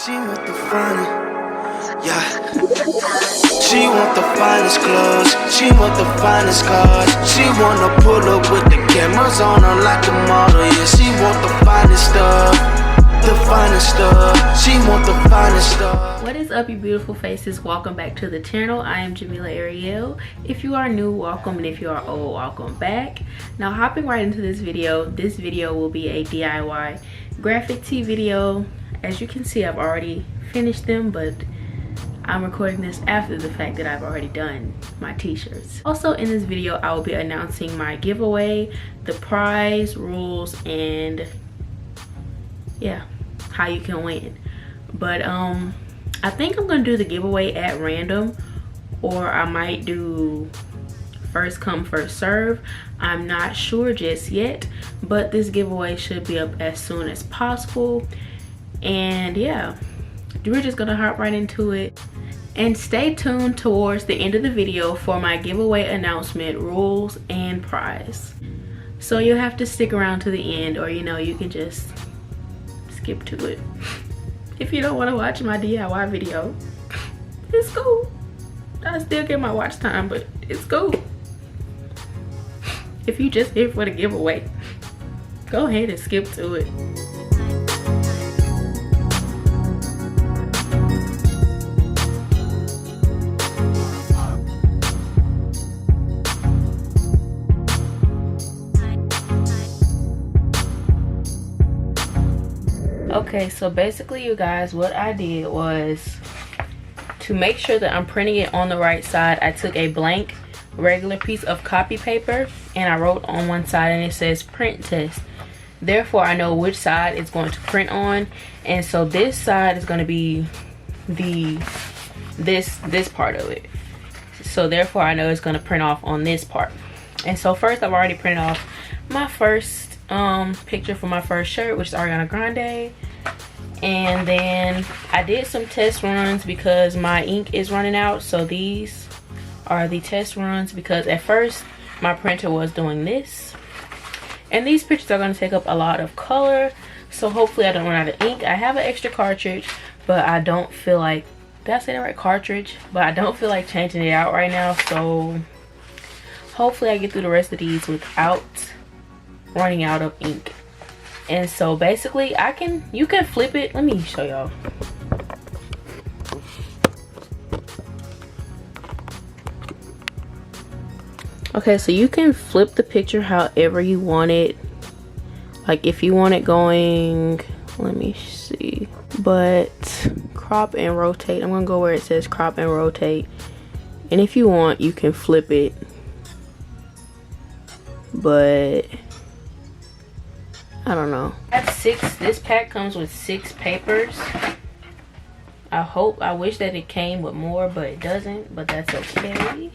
She want the finest, yeah. She want the finest clothes, she want the finest cars. She wanna pull up with the cameras on her like a model. Yeah, she want the finest stuff, the finest stuff. She want the finest stuff. What is up, you beautiful faces? Welcome back to the channel. I am Jamila Ariel. If you are new, welcome, and if you are old, welcome back. Now, hopping right into this video will be a DIY graphic tee video. As you can see, I've already finished them, but I'm recording this after the fact that I've already done my t-shirts. Also in this video, I will be announcing my giveaway, the prize, rules, and yeah, how you can win. But I think I'm gonna do the giveaway at random, or I might do first come first serve. I'm not sure just yet, but this giveaway should be up as soon as possible. And yeah, we're just gonna hop right into it, and stay tuned towards the end of the video for my giveaway announcement, rules, and prize. So you'll have to stick around to the end, or you can just skip to it if you don't want to watch my DIY video. It's cool, I still get my watch time, but it's cool. If you just here for the giveaway, go ahead and skip to it. Okay, so basically, you guys, what I did was, to make sure that I'm printing it on the right side, I took a blank regular piece of copy paper and I wrote on one side, and it says print test. Therefore, I know which side it's going to print on, and so this side is going to be this part of it. So therefore, I know it's going to print off on this part. And so first, I've already printed off my first picture for my first shirt, which is Ariana Grande. And then I did some test runs because my ink is running out. So these are the test runs, because at first my printer was doing this, and these pictures are going to take up a lot of color, so hopefully I don't run out of ink. I have an extra cartridge, but I don't feel like, did I say that right? Cartridge, but I don't feel like changing it out right now. So hopefully I get through the rest of these without running out of ink. And so basically you can flip it. Let me show y'all. Okay, so you can flip the picture however you want it. Like if you want it going, let me see, but crop and rotate. I'm gonna go where it says crop and rotate, and if you want, you can flip it, but I don't know. I have 6. This pack comes with 6 papers. I wish that it came with more, but it doesn't, but that's okay.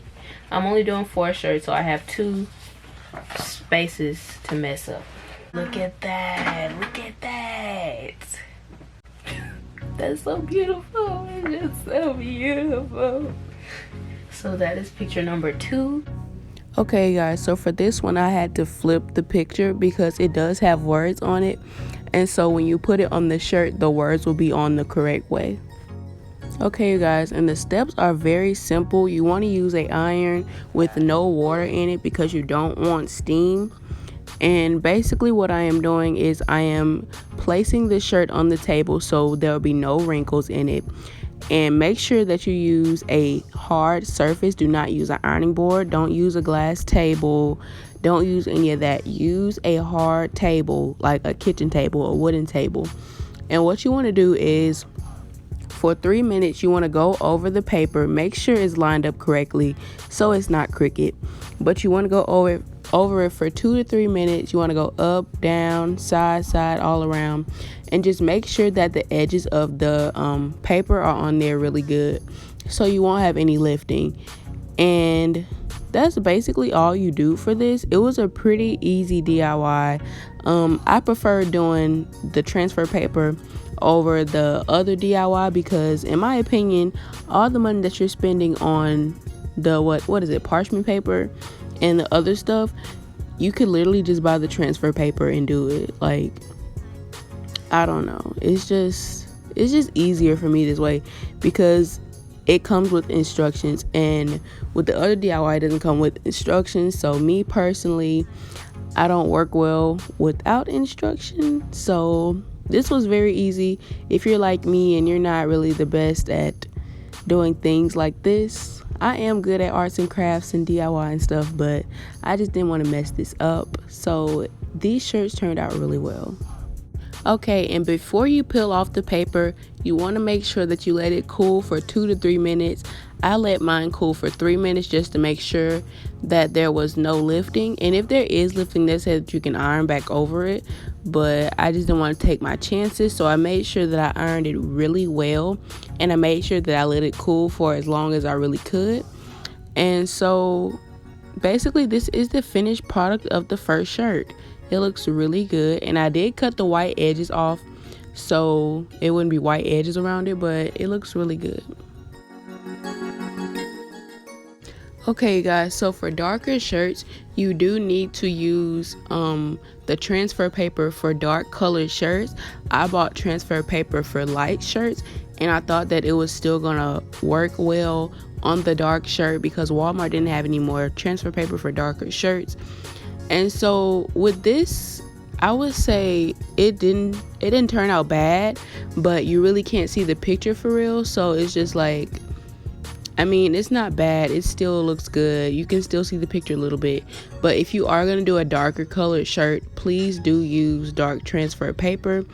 I'm only doing 4 shirts, so I have 2 spaces to mess up. Look at that, look at that. That's so beautiful, it's just so beautiful. So that is picture number 2. Okay guys, so for this one I had to flip the picture because it does have words on it, and so when you put it on the shirt, the words will be on the correct way. Okay you guys, and the steps are very simple. You want to use an iron with no water in it because you don't want steam. And basically what I am doing is I am placing the shirt on the table so there will be no wrinkles in it. And make sure that you use a hard surface. Do not use an ironing board. Don't use a glass table. Don't use any of that. Use a hard table, like a kitchen table, a wooden table. And what you want to do is, for 3 minutes, you want to go over the paper. Make sure it's lined up correctly so it's not crooked. But you want to go over it for 2 to 3 minutes. You want to go up, down, side, all around, and just make sure that the edges of the paper are on there really good, so you won't have any lifting. And that's basically all you do for this. It was a pretty easy DIY. I prefer doing the transfer paper over the other DIY because, in my opinion, all the money that you're spending on the what is it, parchment paper and the other stuff, you could literally just buy the transfer paper and do it. Like, I don't know, it's it's just easier for me this way because it comes with instructions, and with the other DIY it doesn't come with instructions. So me personally, I don't work well without instruction, so this was very easy. If you're like me and you're not really the best at doing things like this, I am good at arts and crafts and DIY and stuff, but I just didn't want to mess this up. So these shirts turned out really well. Okay, and before you peel off the paper, you want to make sure that you let it cool for 2 to 3 minutes. I let mine cool for 3 minutes just to make sure that there was no lifting. And if there is lifting, they said that you can iron back over it, but I just didn't want to take my chances, so I made sure that I ironed it really well, and I made sure that I let it cool for as long as I really could. And so basically this is the finished product of the first shirt. It looks really good, and I did cut the white edges off so it wouldn't be white edges around it, but it looks really good. Okay guys, so for darker shirts you do need to use the transfer paper for dark colored shirts. I bought transfer paper for light shirts, and I thought that it was still gonna work well on the dark shirt because Walmart didn't have any more transfer paper for darker shirts. And so with this, I would say it didn't turn out bad, but you really can't see the picture for real, so it's just like, I mean, it's not bad, it still looks good, you can still see the picture a little bit. But if you are going to do a darker colored shirt, please do use dark transfer paper.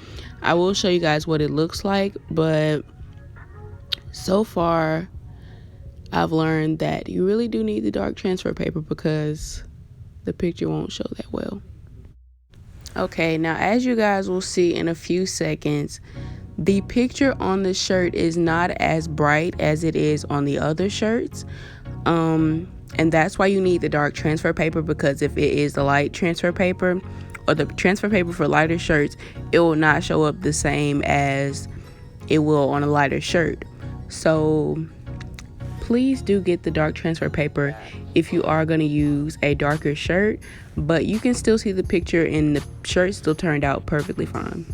I will show you guys what it looks like, but so far I've learned that you really do need the dark transfer paper because the picture won't show that well. Okay, now as you guys will see in a few seconds, the picture on the shirt is not as bright as it is on the other shirts, and that's why you need the dark transfer paper, because if it is the light transfer paper or the transfer paper for lighter shirts, it will not show up the same as it will on a lighter shirt. So please do get the dark transfer paper if you are going to use a darker shirt, but you can still see the picture and the shirt still turned out perfectly fine.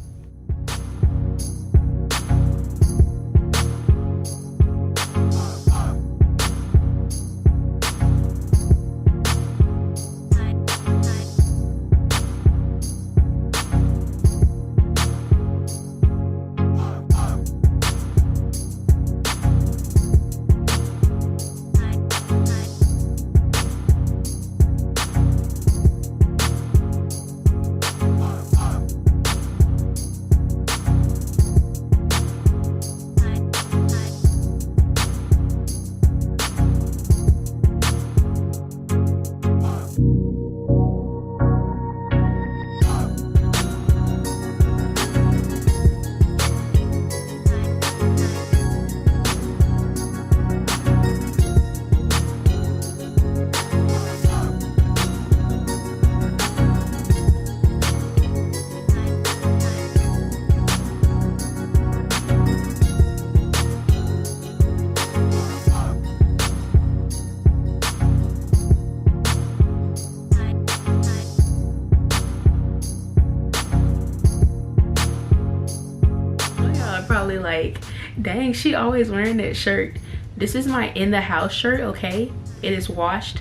Probably like, dang, she always wearing that shirt. This is my in the house shirt, okay? It is washed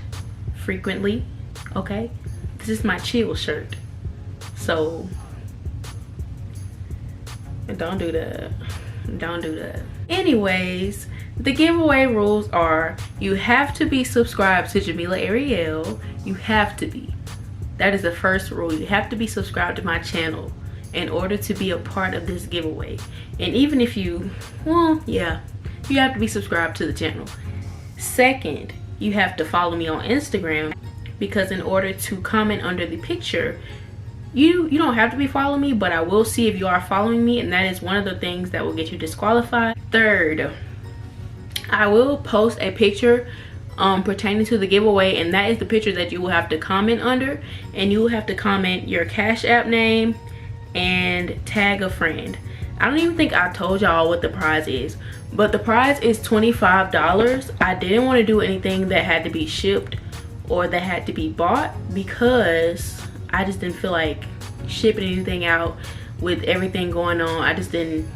frequently, okay? This is my chill shirt, so don't do that, don't do that. Anyways, the giveaway rules are you have to be subscribed to Jamila Ariel. You have to be. That is the first rule. You have to be subscribed to my channel in order to be a part of this giveaway. And even if you, well, yeah, you have to be subscribed to the channel. Second, you have to follow me on Instagram, because in order to comment under the picture, you don't have to be following me, but I will see if you are following me, and that is one of the things that will get you disqualified. Third, I will post a picture pertaining to the giveaway, and that is the picture that you will have to comment under, and you will have to comment your Cash App name and tag a friend. I don't even think I told y'all what the prize is, but the prize is $25. I didn't want to do anything that had to be shipped or that had to be bought because I just didn't feel like shipping anything out with everything going on. I just didn't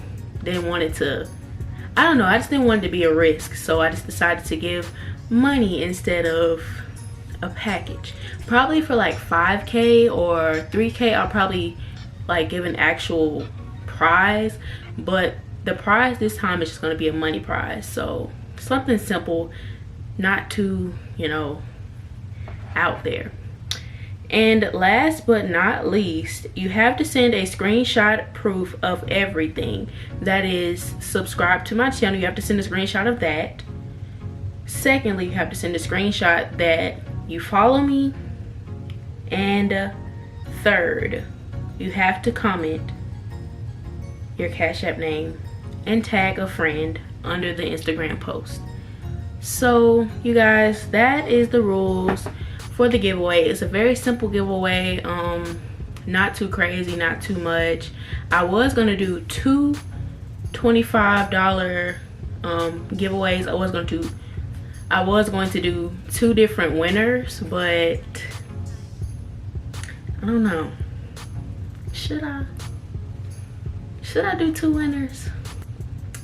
didn't want it to, I don't know, I just didn't want it to be a risk. So I just decided to give money instead of a package. Probably for like 5K or 3K, I'll probably like give an actual prize, but the prize this time is just going to be a money prize. So something simple, not too, you know, out there. And last but not least, you have to send a screenshot proof of everything. That is, subscribe to my channel, you have to send a screenshot of that. Secondly, you have to send a screenshot that you follow me. And third, you have to comment your Cash App name and tag a friend under the Instagram post. So you guys, that is the rules for the giveaway. It's a very simple giveaway, not too crazy, not too much. I was gonna do two $25 giveaways. I was going to do 2 different winners, but I don't know. Should I do 2 winners?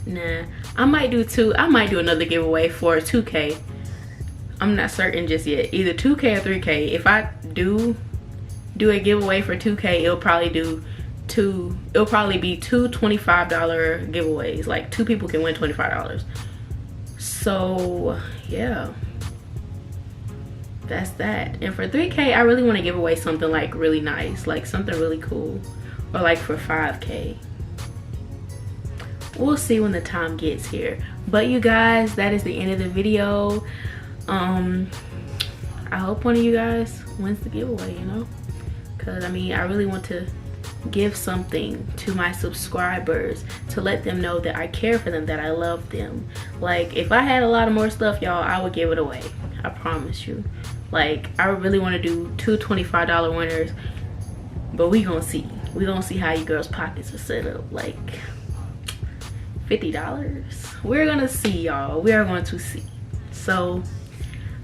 Nah, I might do 2. I might do another giveaway for 2K. I'm not certain just yet. Either 2K or 3K. If I do a giveaway for 2K, it'll probably be 2 $25 giveaways. Like 2 people can win $25. So yeah, that's that. And for 3K, I really want to give away something like really nice, like something really cool, or like for 5K. We'll see when the time gets here. But you guys, that is the end of the video. I hope one of you guys wins the giveaway, you know, because I mean, I really want to give something to my subscribers to let them know that I care for them, that I love them. Like, if I had a lot of more stuff, y'all, I would give it away. I promise you. Like, I really want to do 2 $25 winners, but we gonna see. We gonna see how you girls' pockets are set up. Like $50. We're gonna see, y'all. We are going to see. So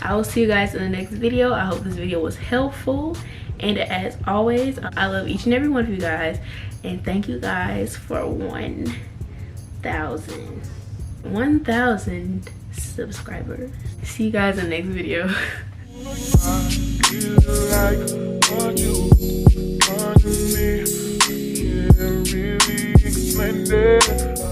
I will see you guys in the next video. I hope this video was helpful. And as always, I love each and every one of you guys. And thank you guys for 1,000 subscribers. See you guys in the next video. Can't really explain it.